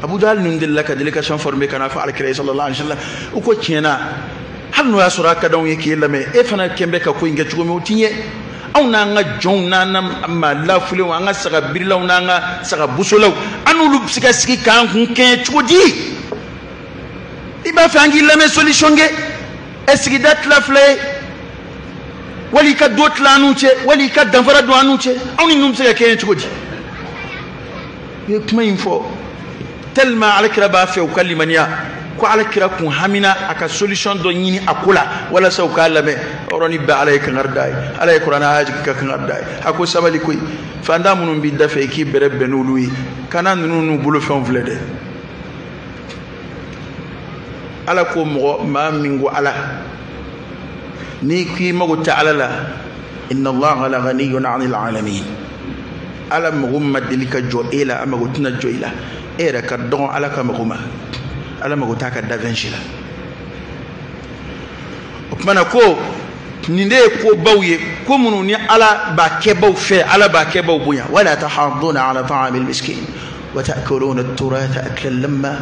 Speaker 1: abu jahali nunu de la ka délégation formée kana fa al-kira sallallahu alaihi wasallam u ko tiena hanno ya suraka don yake lame e fana kembe ka ko inga chugo motinye aw na nga jon na na ma la fule wa nga saga birla wa nga saga busolaw anu lu sika siki kan kun ken chugo di iba fangi lame solution ge esigi dat la fle wali ka dot la anuche wali ka danfara do anuche aw ni num sika ken chugo di ye kuma info tellement alakira ba fe kalimaniya ko alakira kun hamina aka solution do nyini akula wala saw kala me oroni ba alayka ngardai alay qur'ana haji ka ngardai ako sabali koy fanda munum bi dafe ki berebe nului kana nunu bulo fon vlede ala ko mo ma mingo ala ni ki mago ta'ala la inna allaha la ghaniyun 'anil 'alamin ala mugumma dilika jo ila amago tuna jo ila era ka don ala ka mugumma ala magota ka davenshila opmana ko ninde ko bawye ko munu ni ala ba ke baw fe ala ba ke baw bunya wala tahaduna ala ta'am al-miskin wa ta'kuluna at-turatha aklan lamma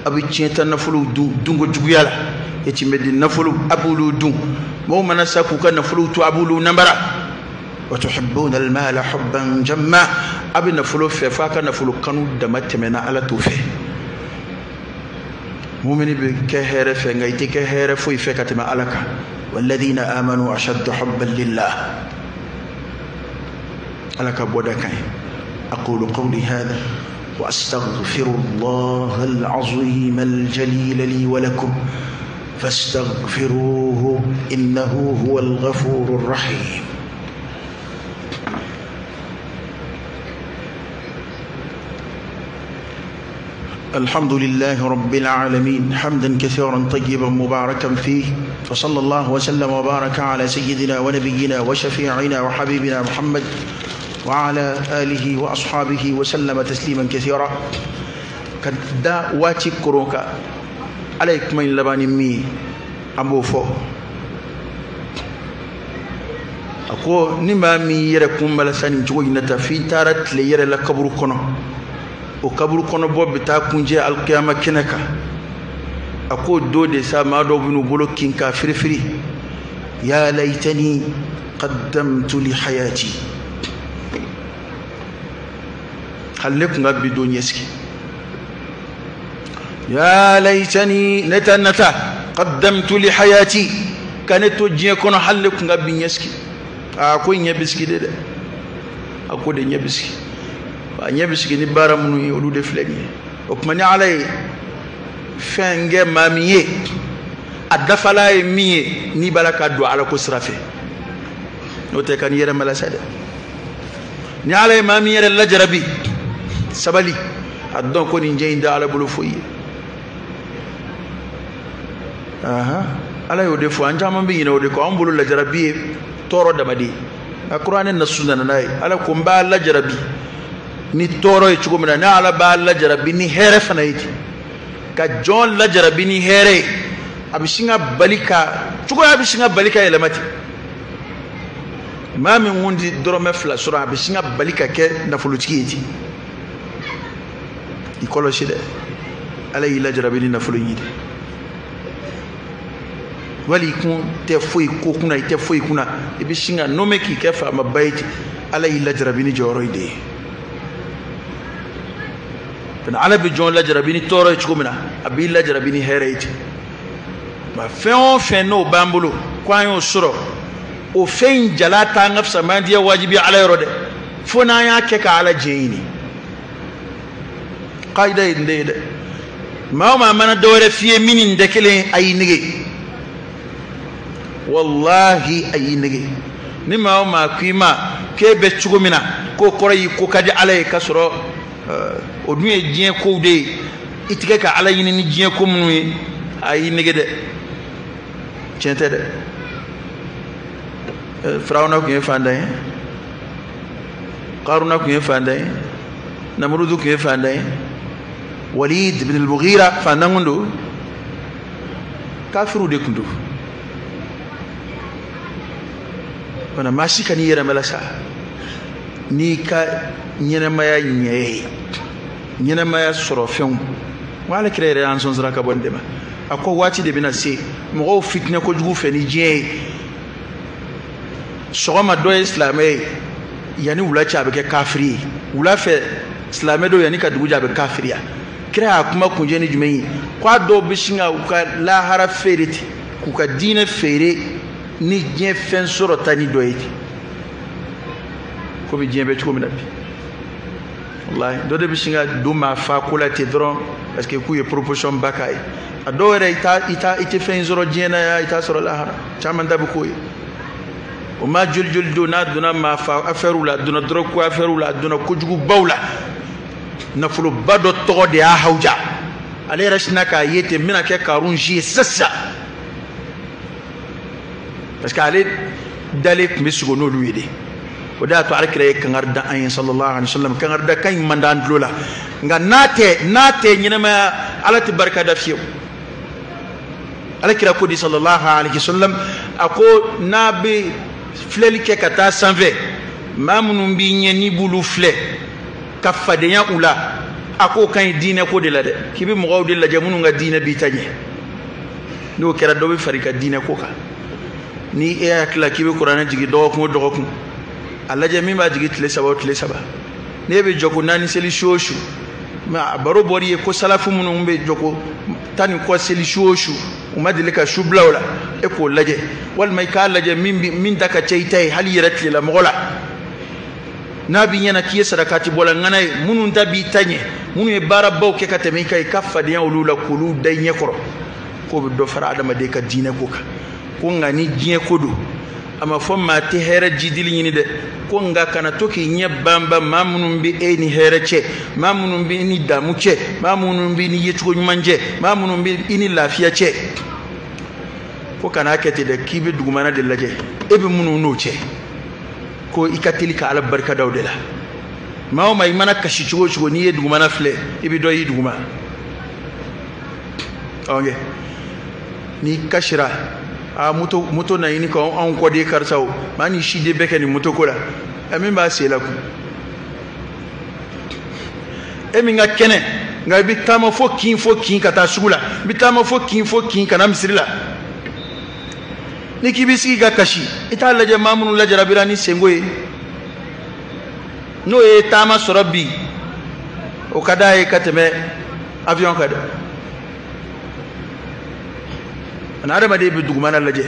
Speaker 1: abiciyata nafulu dungo juguyala yati medin nafulu abulu dun mo manasa ku kan nafulu to abulu nambara wa tuhibbuna al-mala hubban jamma abina fulu fe fa kan nafulu kanu da matemena ala to fe مؤمن بكهر فنجيت كهر في فكة ما ألك والذين آمنوا أشد حبا لله ألك بودكاي أقول قولي هذا وأستغفر الله العظيم الجليل لي ولكم فاستغفروه إنه هو الغفور الرحيم الحمد لله رب العالمين حمدا كثيرا طيبا مباركا فيه فصلى الله وسلم وبارك على سيدنا ونبينا وشفيعنا وحبيبنا محمد وعلى آله وأصحابه وسلم تسليما كثيرا كدا واتي كروكا عليك من لباني مي أبو فو أكو نما مي يركم بلساني جوي نتفي تارت ليرى لكبرو كنو o kaburu kono bobbe ta kunje alqiyama kinaka ako dode sa ma do bunu bolo kinka firifiri ya laitani qaddamtu li hayati halek ngabbi do nyeski ya laitani natanata qaddamtu li hayati kaneto je kono halek ngabbi nyeski ako nyebiski de ako de nyebiski nyebiski ni bara munu olu de flegi okmani alay fenge mamiye adafala miye ni balaka do ala ko srafe no te kan yere mala sade ni ala ma mi yere la jarabi sabali adon ko ni jeyinda ala bulu foyi aha ala yo defo anja man bi yino de ko ambulu la jarabi toro damadi alquran na sunna nay ala ko mba la jarabi ni toro e chugo mina na ala ba la jarabi ni here fanayti ka jon la jarabi ni here abishinga balika chugo abishinga balika elemati mami ngundi dorome fla sura abishinga balika ke na fulutiki ikolo shide ala ila jarabi ni na fuluyidi wali kun te foi ko kuna ite foi kuna ibishinga nome ki kefa mabaiti ala ila jarabi ni joroide tan ala bi jon la jarabi ni toro e chugo mina abi la jarabi ni hereiti ma fen no bambulo kwayo suro o fen jalata ngafsa mandiya wajibi ala yorode fona ya ke ka ala jeini qaida inde ma mana dore fiye minin de kelen ay nige wallahi ay nige ni ma kuima ke be chugo mina ko koroyi ko kadi ala e kasoro o duye jien ko de itike ka ala yini ni jien ko munu ay nige de chente de Firawna ko yefanda Qaruna ko yefanda Namrudu ko yefanda Walid ibn al-Mughira fanangundo kafiru de kundu wana mashika ni yera melasa ni ka nyene maya nyene maya sorofion wala kirere an son zraka bondema ako wati de bina se mo fitne ko jugu feni je sogoma do islamé yani wula cha be kafiri wula fe islamé do yani ka dugu jabe kafiriya kira kuma kunje ni jumai kwa do bishinga ka la hara fereti ku ka dina fere ni je fen soro tani do yiti ko bi jembe ko minabi wallahi do de bishinga do ma fa kula te dron parce que ku ye proposition bakay adore ita fen soro jena ya ita soro la hara chama ndabu ko o ma jul dona ma fa aferu la dona dro ko aferu la dona ko jugu bawla na fulu bado to de a hauja ale rashna ka yete mina ke karun ji sassa parce que ale dalik misugo no luide o da to alkire kan arda ayin sallallahu alaihi wasallam kan arda kan mandan lola nga nate nyina ma alati barka da fiyo alkira ko di sallallahu alaihi wasallam ako nabi fleli ke kata sanve mamunu bi nyeni bulu fle ka fadenya ula ako kan dine ko de la de kibi mo gawde la jamunu nga dine bi tanye no kera do be farika dine ko ka ni e akla kibi qur'ana jigi do ko alla jami ma jigi tile saba ne be joko nani seli shoshu ma baro bori ko salafu mun be joko tani ko seli shoshu umadilika shublawla e ko laje wal may ka laje min daka ceytay hal yiratli la mogola nabi nyana kiye sadakati bola nganay munun tabi tanye munu e bara baw ke katemi kay kafadiya ulula kulu day nyekoro ko be do fara adama de ka dine ko ka ko ngani dine ko do ama fomma te hera jidili nyini de ko nga kana toki nyebamba mamunum bi eni herache mamunum bi ni damuche mamunum bi ni yetugo nyumanje mamunum bi ini lafiya che ko kana kete de kibe dugumana de laje ebe munu no che ko ikatili ka ala barka dawdela mawo may mana kashi chugo ni dugumana fle ebe do yi duguma onge ni kashira a moto na yini ko an ko de karsaw mani shi de beke ni moto ko la amin ba se la ku emi nga kene nga bitama fo kin kata sugula bitama fo kin kana misrila niki bisi ga kashi ita la jama'un la jarabirani sengoye no e tama sorobi o kada e kateme avion kada ana adama de bi duguma na laje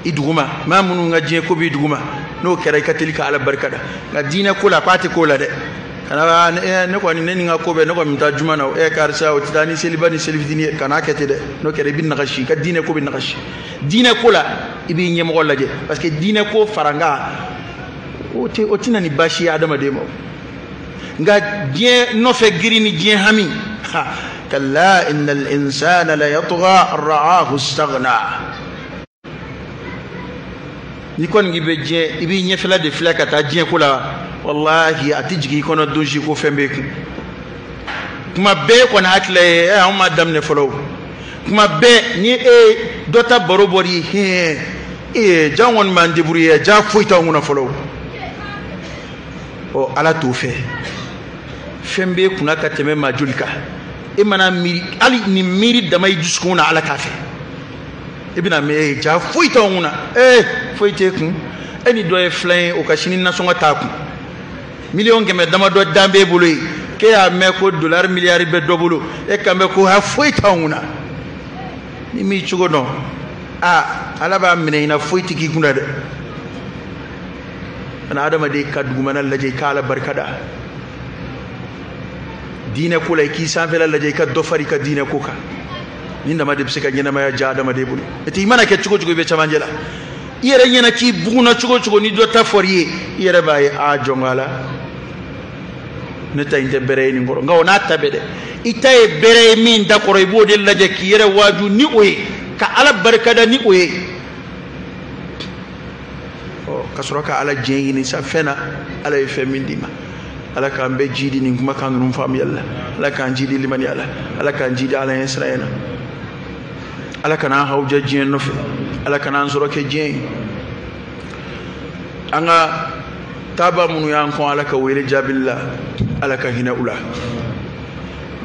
Speaker 1: iduguma ma munu nga je ko bi duguma no kere katolika ala barkada nga dina kula pati kula de kana ne ko ni nga ko be ne ko mita juma na e karsa o tani selibani selifdini kana kete de no kere bin nagashi ka dina ko bin nagashi dina kula ibi nyemgo laje parce que dine ko faranga o tina ni bashi adama demo nga dien no fe girini dien hami kalla innal insana la yatgha ra'ahu istaghna ni kon ngi be dien ibi nyefela de flakata dien ko la wallahi atijigi kono donji ko fembe kuma be ko na atle on madam ne follow kuma be ni dota borobori jawon man debrouiller ja fuita nguna follow o ala to fe fembe kuna ka teme majulka mana miri ali ni miri damay juskuna ala kafe ibina me ja fuita nguna fuite kun eni do e flain o kashini nasonga taku million geme dama do dambe buluy ke ya me ko dollar milliard be dobulu e kambe ko ha fuita nguna ni mi chugo no ala ba mine ina fuiti ki kuna de ana adama de kadgu manal laje kala barkada dine ko lay ki san fela laje ka do fari ka dine ko ka ninda ma de psika nyena ma ya ja adama de bulu eti mana ke chugo be chamanjela yere nyena ki buguna chugo ni do ta foriye yere baye a jongala ne tay inte bere ni ngoro ngaw na tabede itaye bere min da ko rebo de laje ki yere waju ni oye ka ala barkada ni oye o kasroka ala jengi ni sa fena ala e femindima ala ka be jidi ni kuma kan rum fam yalla ala kan jidi liman yalla ala kan jidi ala israila ala kana hawja jien no fe ala kana zoroke jien anga taba munu yan ko ala ka wele jabilla ala ka hina ula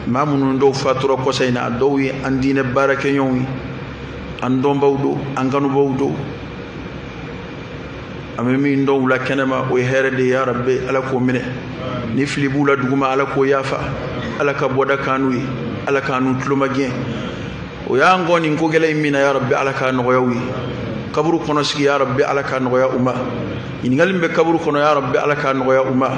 Speaker 1: mamunu ndo faturo ko sayna dowi andine barake nyowi andon bawdo anganu bawdo amemi ndo wula kenema o herede ya rabbi ala ko mine ni filibula duguma ala ko yafa ala ka boda kanui ala kanu tlumagien o ya ngoni ko gele mina ya rabbi ala ka no yawi kaburu kono sigi ya rabbi ala ka no ya umma ingalimbe kaburu kono ya rabbi ala ka no ya umma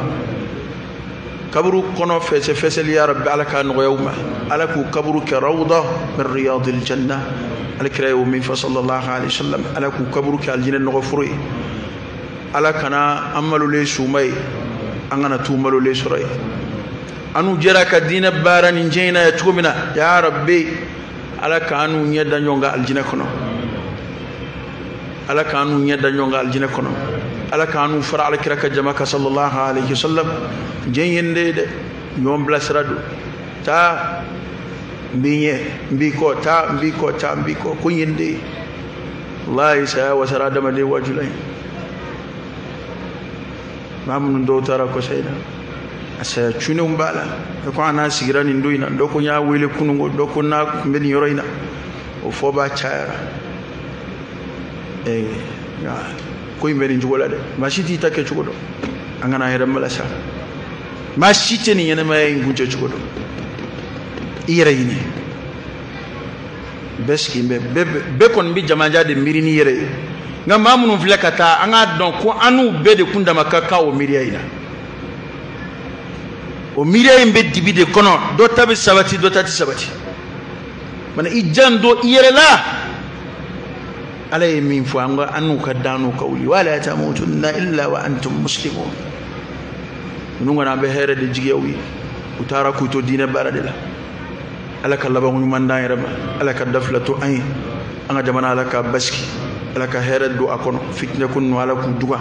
Speaker 1: kaburu kono fese ya rabbi ala ka no ya umma ala ku kaburu ka rawda min riyadil janna ala kirayo min fa sallallahu alaihi wasallam ala ku kaburu ka aljanna no furi ala kana amalu le sumay angana tumalu le suray anu jera ka dina barani jeena ya tumina ya rabbi ala kanu nyeda nyonga aljanna kono ala kanu nyeda nyonga aljanna kono ala kanu fara ala kiraka jamaka sallallahu alaihi wasallam jeyende de nyom blasradu ta biye mbiko ko yende wallahi sa wasara dama de wajulay mamun do tara ko sayda asa chune umbala ko ana sigirani ndoina ndoko nya wele kunungo ndoko na mbeni yoroina o foba chaara ya ko mbeni njugola de mashiti take chugodo angana hera malasa mashite ni yana may ngunje chugodo iyere yini beski be kon bi jamanja de mirini yere nga mamunu flekata anga don ko anu be de kunda makaka o miriya ina o miriya imbe dibide kono do tabi sabati do tati sabati mana ijando iyere la alay min fu anga anu ka danu kawli wala tamutunna illa wa antum muslimun nunga na be here de jigewi utara ku to dina baradela alaka labangu manda yaraba alaka daflatu ay anga jamana alaka baski alaka here do akono fitne kunno alaku duga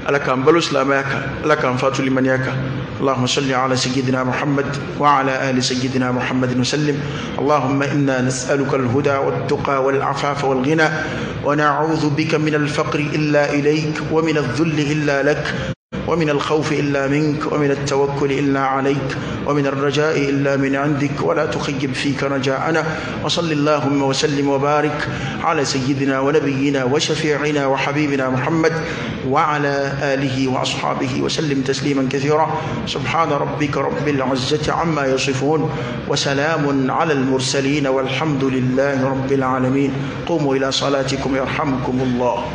Speaker 1: alaka ambalu islamayaka alaka amfatu limaniyaka اللهم صل على سيدنا محمد وعلى آل سيدنا محمد وسلم اللهم إنا نسألك الهدى والتقى والعفاف والغنى ونعوذ بك من الفقر إلا إليك ومن الذل إلا لك ومن الخوف إلا منك ومن التوكل إلا عليك ومن الرجاء إلا من عندك ولا تخيب فيك رجاءنا وصل اللهم وسلم وبارك على سيدنا ونبينا وشفيعنا وحبيبنا محمد وعلى آله وأصحابه وسلم تسليما كثيرا سبحان ربك رب العزة عما يصفون وسلام على المرسلين والحمد لله رب العالمين قوموا إلى صلاتكم يرحمكم الله